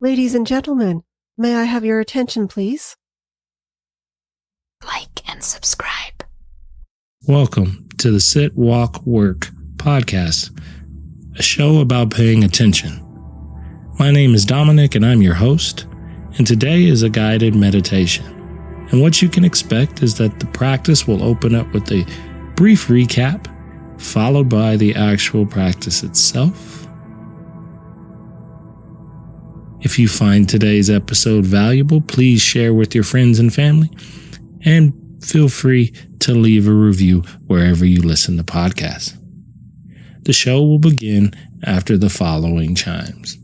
Ladies and gentlemen, may I have your attention, please? Like and subscribe. Welcome to the Sit, Walk, Work podcast, a show about paying attention. My name is Dominic and I'm your host, and today is a guided meditation. And what you can expect is that the practice will open up with a brief recap, followed by the actual practice itself. If you find today's episode valuable, please share with your friends and family, and feel free to leave a review wherever you listen to podcasts. The show will begin after the following chimes.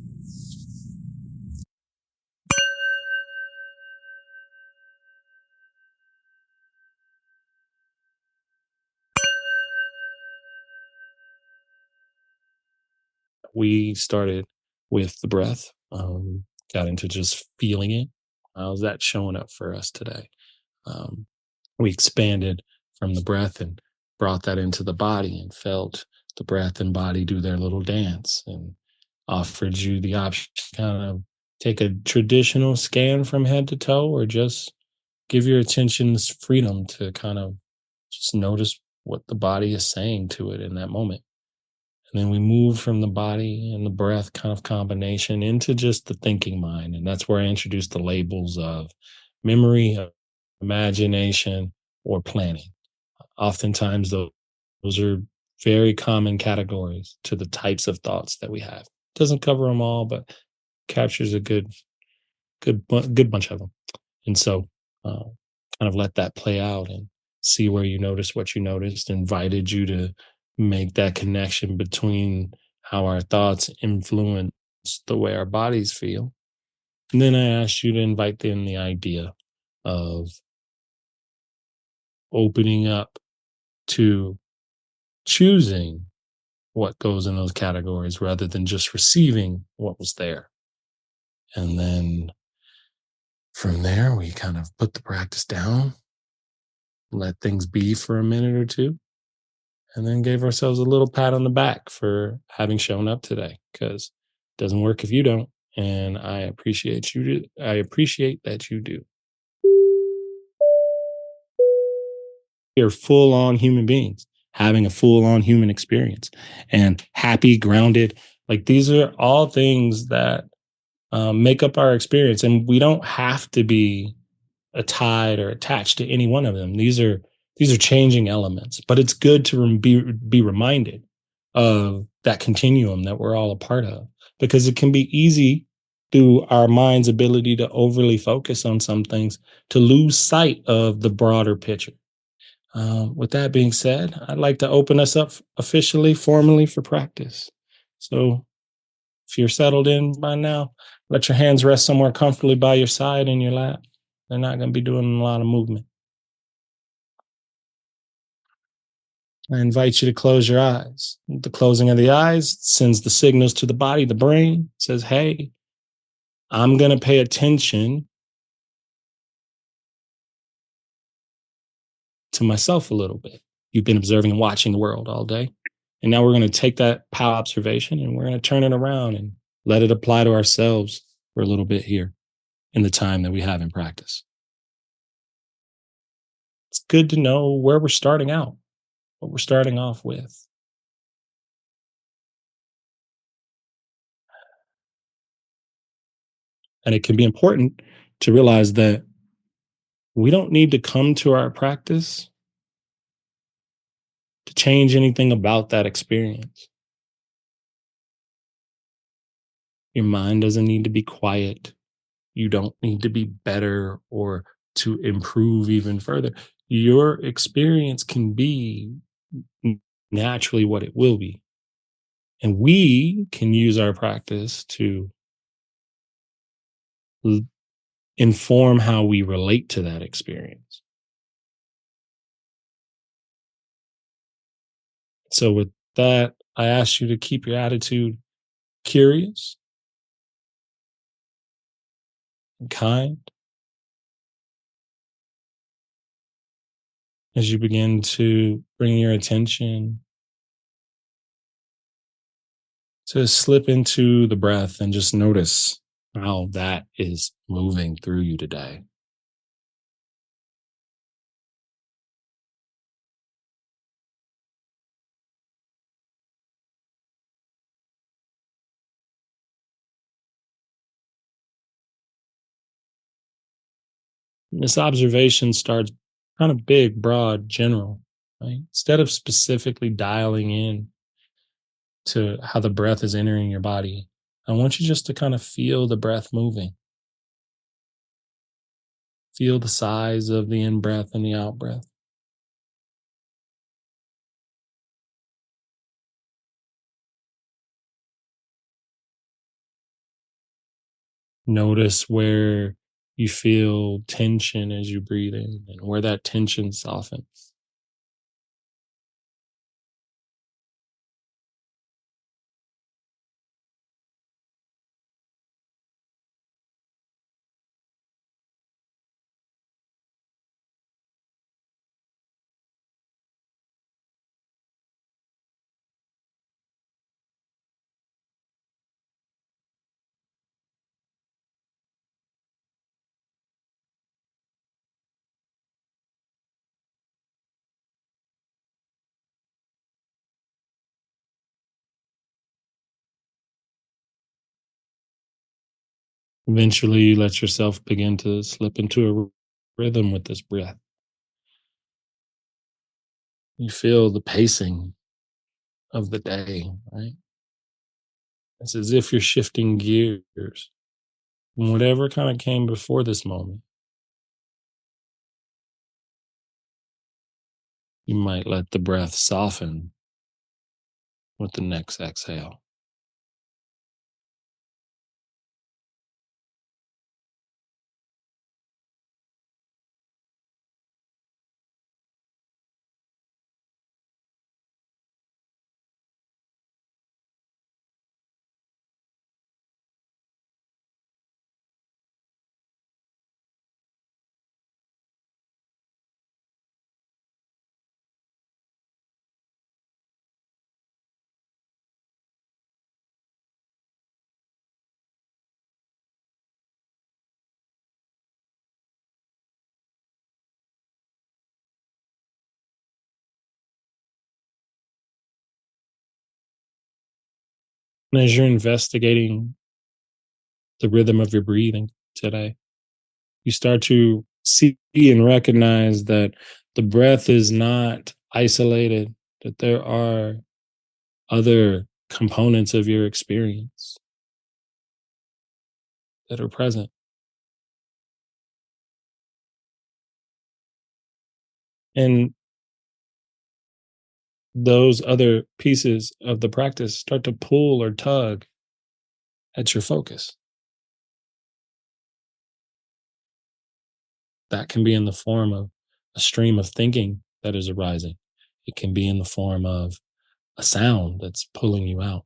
We started with the breath, got into just feeling it. How's that showing up for us today? We expanded from the breath and brought that into the body and felt the breath and body do their little dance, and offered you the option to kind of take a traditional scan from head to toe, or just give your attention this freedom to kind of just notice what the body is saying to it in that moment. And then we move from the body and the breath kind of combination into just the thinking mind. And that's where I introduced the labels of memory, imagination, or planning. Oftentimes, those are very common categories to the types of thoughts that we have. Doesn't cover them all, but captures a good bunch of them. And so, kind of let that play out and see where you notice what you noticed. Invited you to make that connection between how our thoughts influence the way our bodies feel. And then I asked you to invite in the idea of opening up to choosing what goes in those categories rather than just receiving what was there. And then from there, we kind of put the practice down, let things be for a minute or two, and then gave ourselves a little pat on the back for having shown up today, because it doesn't work if you don't. And I appreciate you. I appreciate that you do. We're full-on human beings having a full-on human experience, and happy, grounded. Like, these are all things that make up our experience, and we don't have to be tied or attached to any one of them. These are changing elements, but it's good to be reminded of that continuum that we're all a part of, because it can be easy through our mind's ability to overly focus on some things to lose sight of the broader picture. With that being said, I'd like to open us up officially, formally, for practice. So if you're settled in by now, let your hands rest somewhere comfortably by your side in your lap. They're not going to be doing a lot of movement. I invite you to close your eyes. The closing of the eyes sends the signals to the body, the brain says, hey, I'm going to pay attention to myself a little bit. You've been observing and watching the world all day. And now we're going to take that power observation and we're going to turn it around and let it apply to ourselves for a little bit here in the time that we have in practice. It's good to know where we're starting out, what we're starting off with. And it can be important to realize that we don't need to come to our practice to change anything about that experience. Your mind doesn't need to be quiet. You don't need to be better or to improve even further. Your experience can be naturally what it will be. And we can use our practice to inform how we relate to that experience. So with that, I ask you to keep your attitude curious and kind as you begin to bring your attention to slip into the breath and just notice how that is moving through you today. This observation starts kind of big, broad, general, right? Instead of specifically dialing in to how the breath is entering your body, I want you just to kind of feel the breath moving. Feel the size of the in breath and the out breath. Notice where you feel tension as you breathe in and where that tension softens. Eventually, you let yourself begin to slip into a rhythm with this breath. You feel the pacing of the day, right? It's as if you're shifting gears from whatever kind of came before this moment. You might let the breath soften with the next exhale. And as you're investigating the rhythm of your breathing today, you start to see and recognize that the breath is not isolated, that there are other components of your experience that are present. And those other pieces of the practice start to pull or tug at your focus. That can be in the form of a stream of thinking that is arising. It can be in the form of a sound that's pulling you out.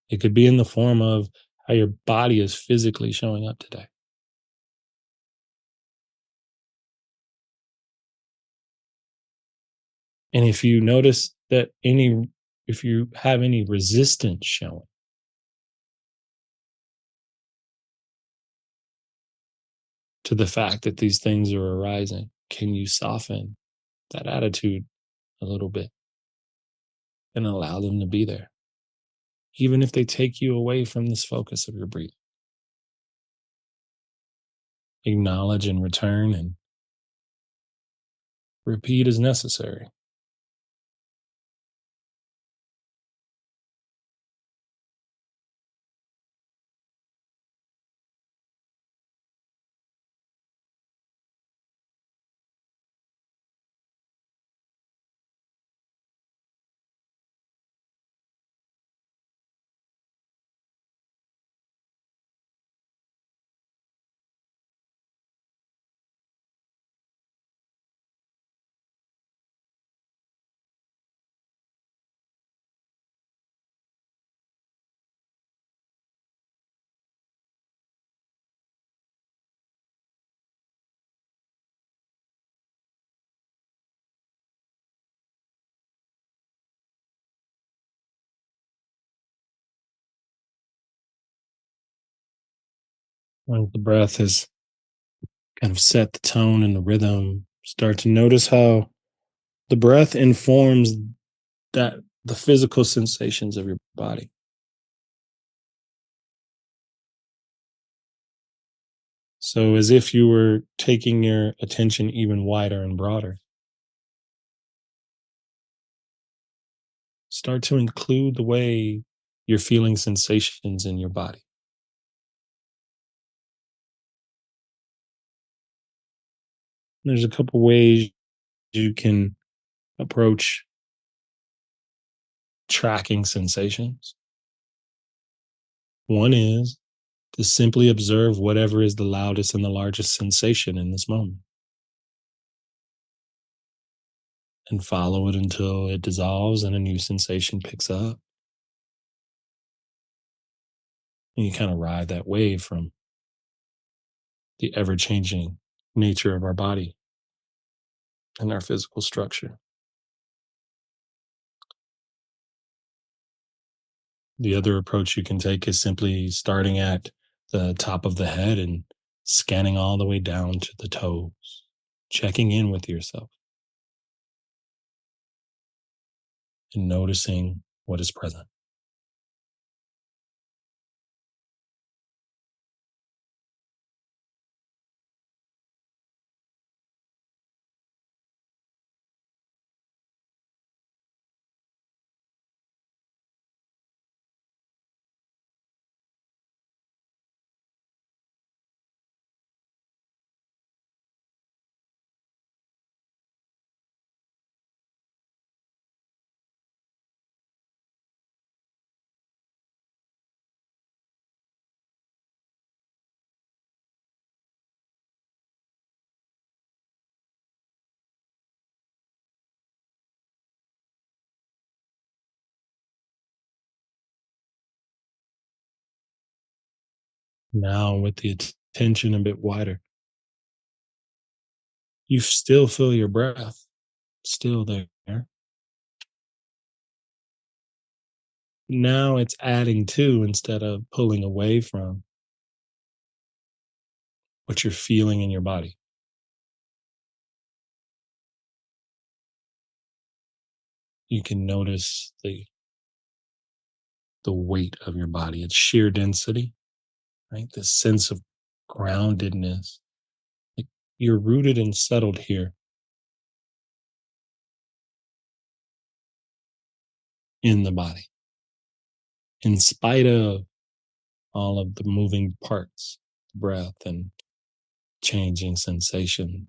It could be in the form of how your body is physically showing up today. And if you notice that if you have any resistance showing to the fact that these things are arising, can you soften that attitude a little bit and allow them to be there, even if they take you away from this focus of your breathing? Acknowledge and return and repeat as necessary. When the breath has kind of set the tone and the rhythm, start to notice how the breath informs that the physical sensations of your body. So, as if you were taking your attention even wider and broader, start to include the way you're feeling sensations in your body. There's a couple ways you can approach tracking sensations. One is to simply observe whatever is the loudest and the largest sensation in this moment and follow it until it dissolves and a new sensation picks up. And you kind of ride that wave from the ever changing nature of our body and our physical structure. The other approach you can take is simply starting at the top of the head and scanning all the way down to the toes, checking in with yourself and noticing what is present. Now, with the attention a bit wider, you still feel your breath still there. Now it's adding to instead of pulling away from what you're feeling in your body. You can notice the weight of your body, its sheer density, right? This sense of groundedness. Like you're rooted and settled here in the body, in spite of all of the moving parts, breath and changing sensations.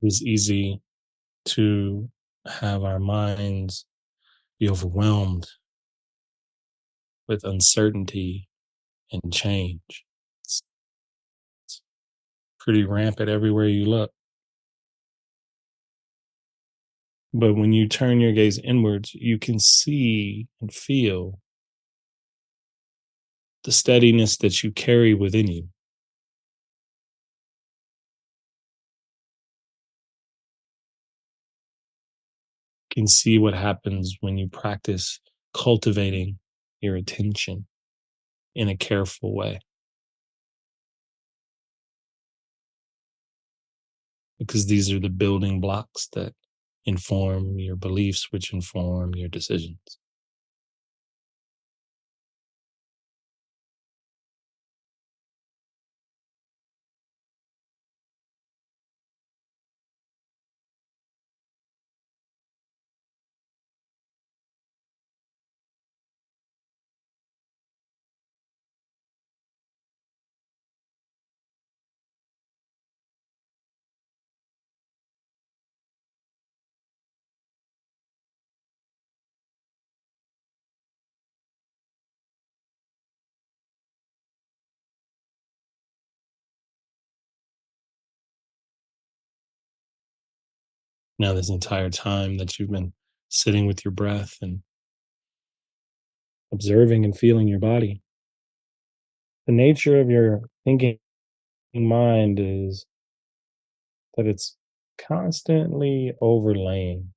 It's easy to have our minds be overwhelmed with uncertainty and change. It's pretty rampant everywhere you look. But when you turn your gaze inwards, you can see and feel the steadiness that you carry within you. You can see what happens when you practice cultivating your attention in a careful way, because these are the building blocks that inform your beliefs, which inform your decisions. Now, this entire time that you've been sitting with your breath and observing and feeling your body, the nature of your thinking mind is that it's constantly overlaying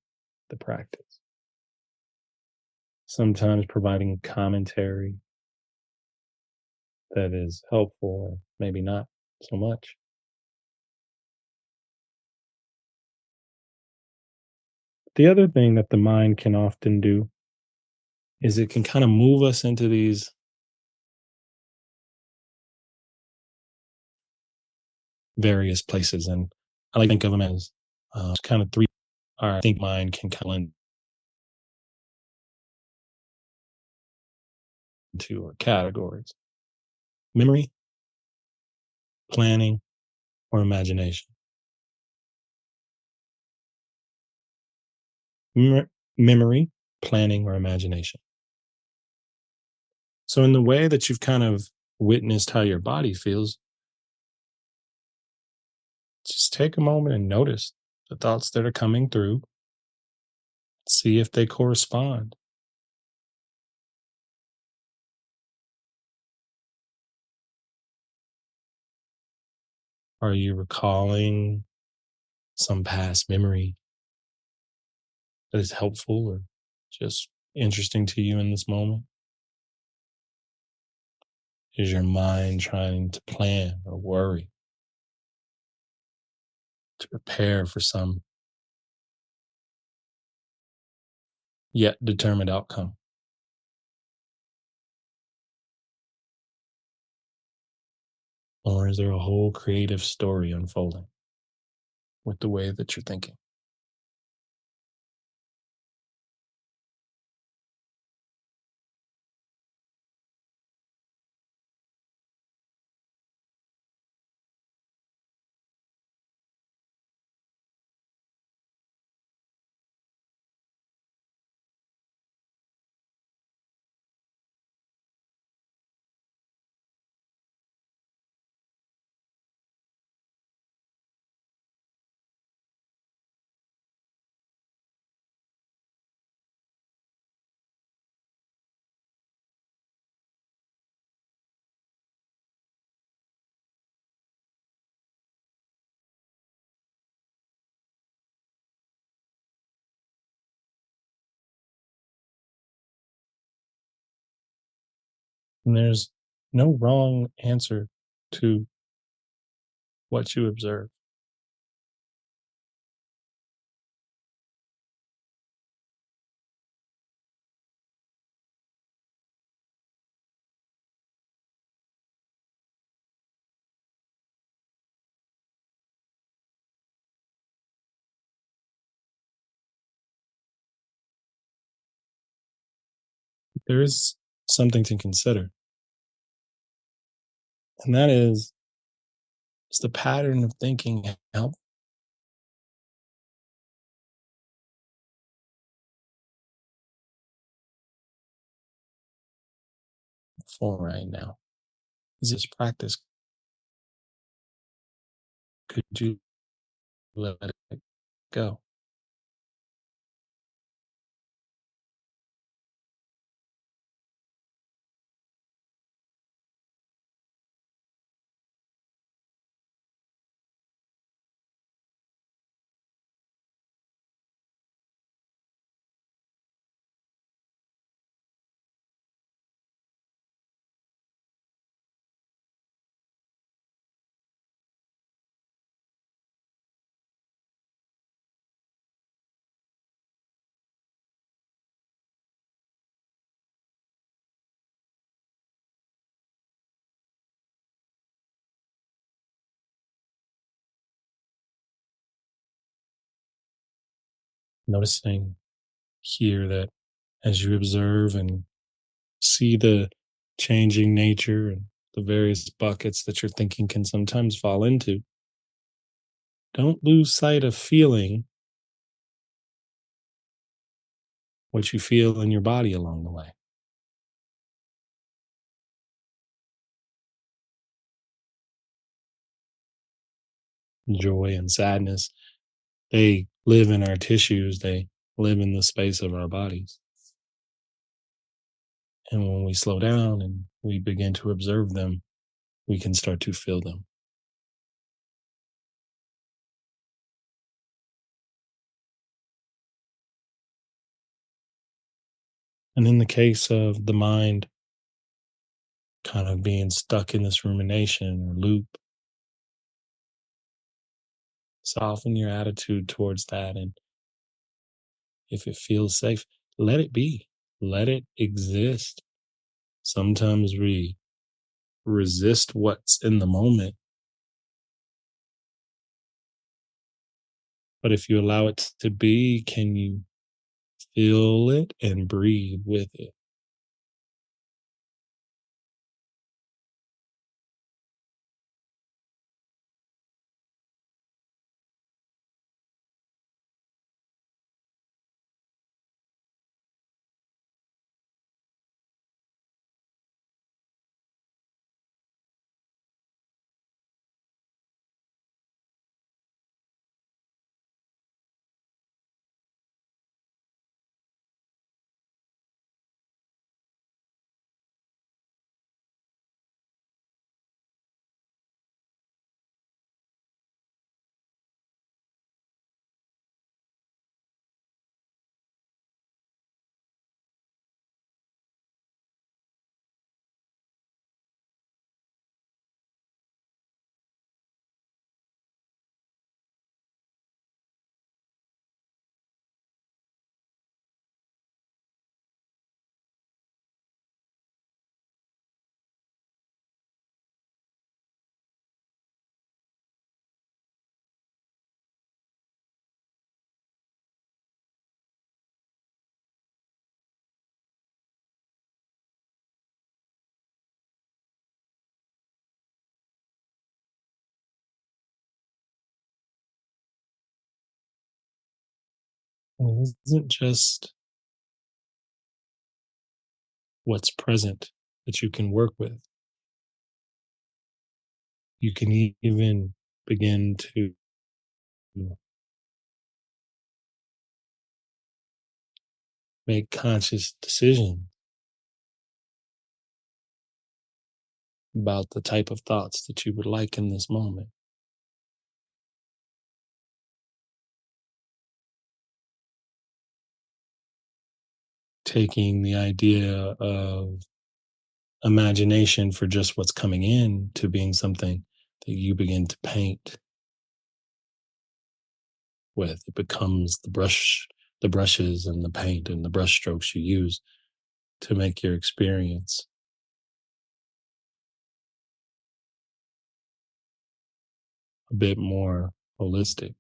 the practice, sometimes providing commentary that is helpful or maybe not so much. The other thing that the mind can often do is it can kind of move us into these various places. And I like to think of them as kind of three. I think mind can kind of blend into or categories: memory, planning, or imagination. Memory, planning, or imagination. So, in the way that you've kind of witnessed how your body feels, just take a moment and notice the thoughts that are coming through, see if they correspond. Are you recalling some past memory that is helpful or just interesting to you in this moment? Is your mind trying to plan or worry to prepare for some yet determined outcome? Or is there a whole creative story unfolding with the way that you're thinking? And there's no wrong answer to what you observe. There is something to consider, and that is the pattern of thinking helpful right now? Is this practice? Could you let it go? Noticing here that as you observe and see the changing nature and the various buckets that your thinking can sometimes fall into, don't lose sight of feeling what you feel in your body along the way: joy and sadness. They live in our tissues, they live in the space of our bodies. And when we slow down and we begin to observe them, we can start to feel them. And in the case of the mind kind of being stuck in this rumination or loop, soften your attitude towards that. And if it feels safe, let it be, let it exist. Sometimes we resist what's in the moment, but if you allow it to be, can you feel it and breathe with it? And it isn't just what's present that you can work with. You can even begin to make conscious decisions about the type of thoughts that you would like in this moment. Taking the idea of imagination for just what's coming in to being something that you begin to paint with. It becomes the brushes and the paint and the brush strokes you use to make your experience a bit more holistic.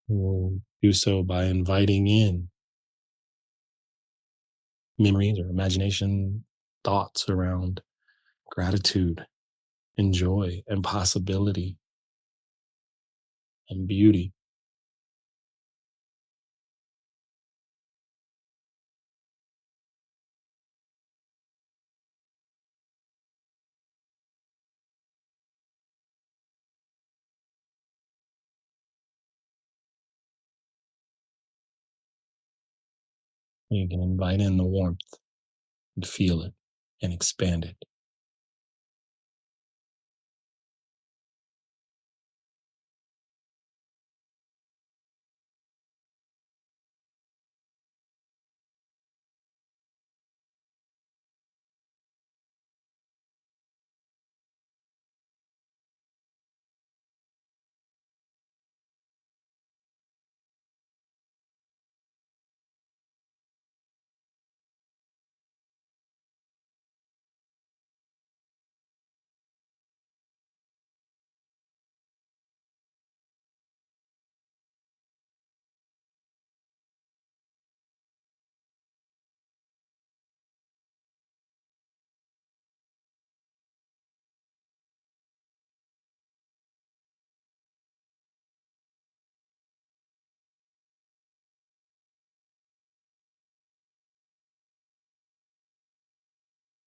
We'll do so by inviting in memories or imagination thoughts around gratitude and joy and possibility and beauty. You can invite in the warmth and feel it and expand it.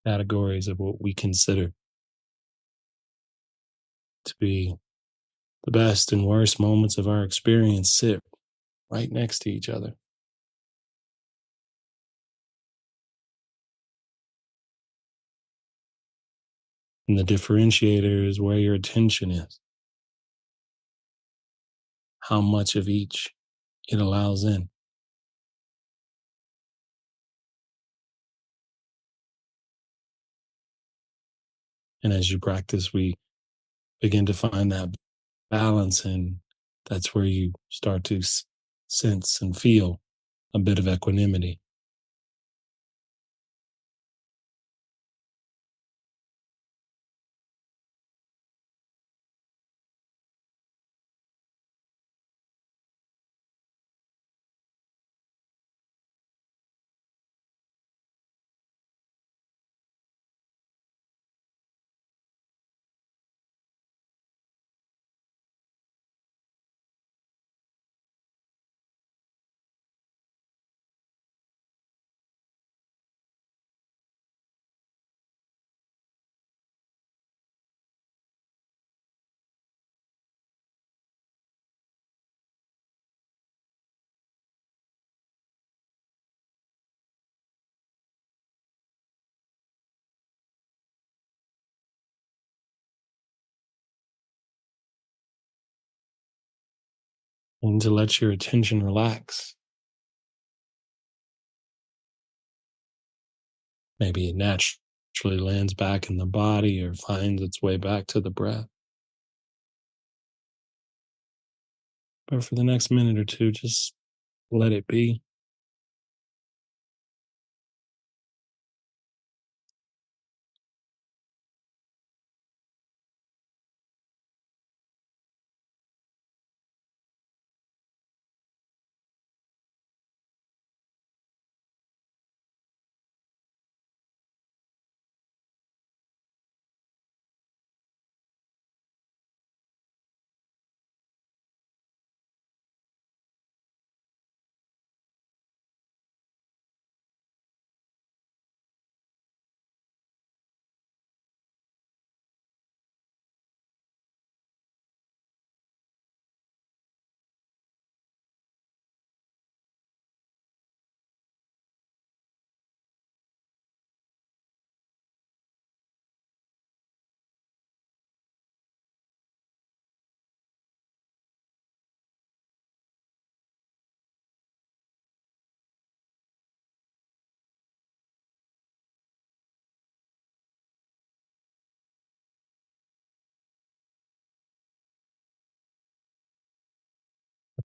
categories of what we consider to be the best and worst moments of our experience sit right next to each other. And the differentiator is where your attention is, how much of each it allows in. And as you practice, we begin to find that balance, and that's where you start to sense and feel a bit of equanimity. And to let your attention relax. Maybe it naturally lands back in the body or finds its way back to the breath. But for the next minute or two, just let it be.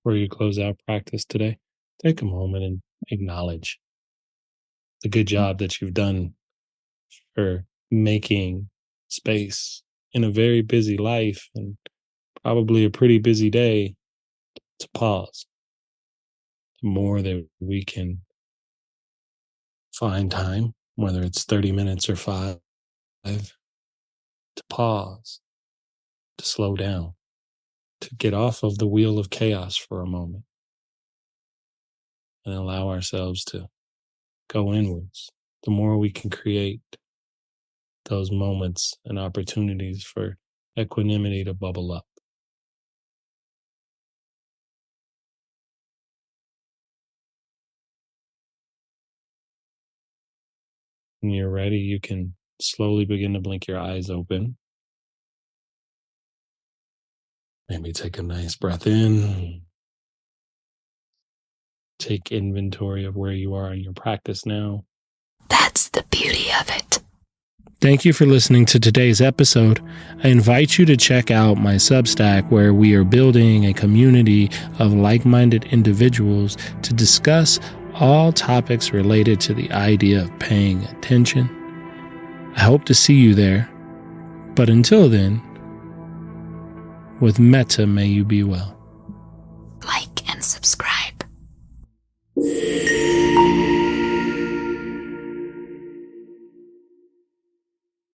Before you close out practice today, take a moment and acknowledge the good job that you've done for making space in a very busy life and probably a pretty busy day to pause. The more that we can find time, whether it's 30 minutes or five, to pause, to slow down, to get off of the wheel of chaos for a moment and allow ourselves to go inwards. The more we can create those moments and opportunities for equanimity to bubble up. When you're ready, you can slowly begin to blink your eyes open. Maybe take a nice breath in. Take inventory of where you are in your practice now. That's the beauty of it. Thank you for listening to today's episode. I invite you to check out my Substack, where we are building a community of like-minded individuals to discuss all topics related to the idea of paying attention. I hope to see you there. But until then, with metta may you be well.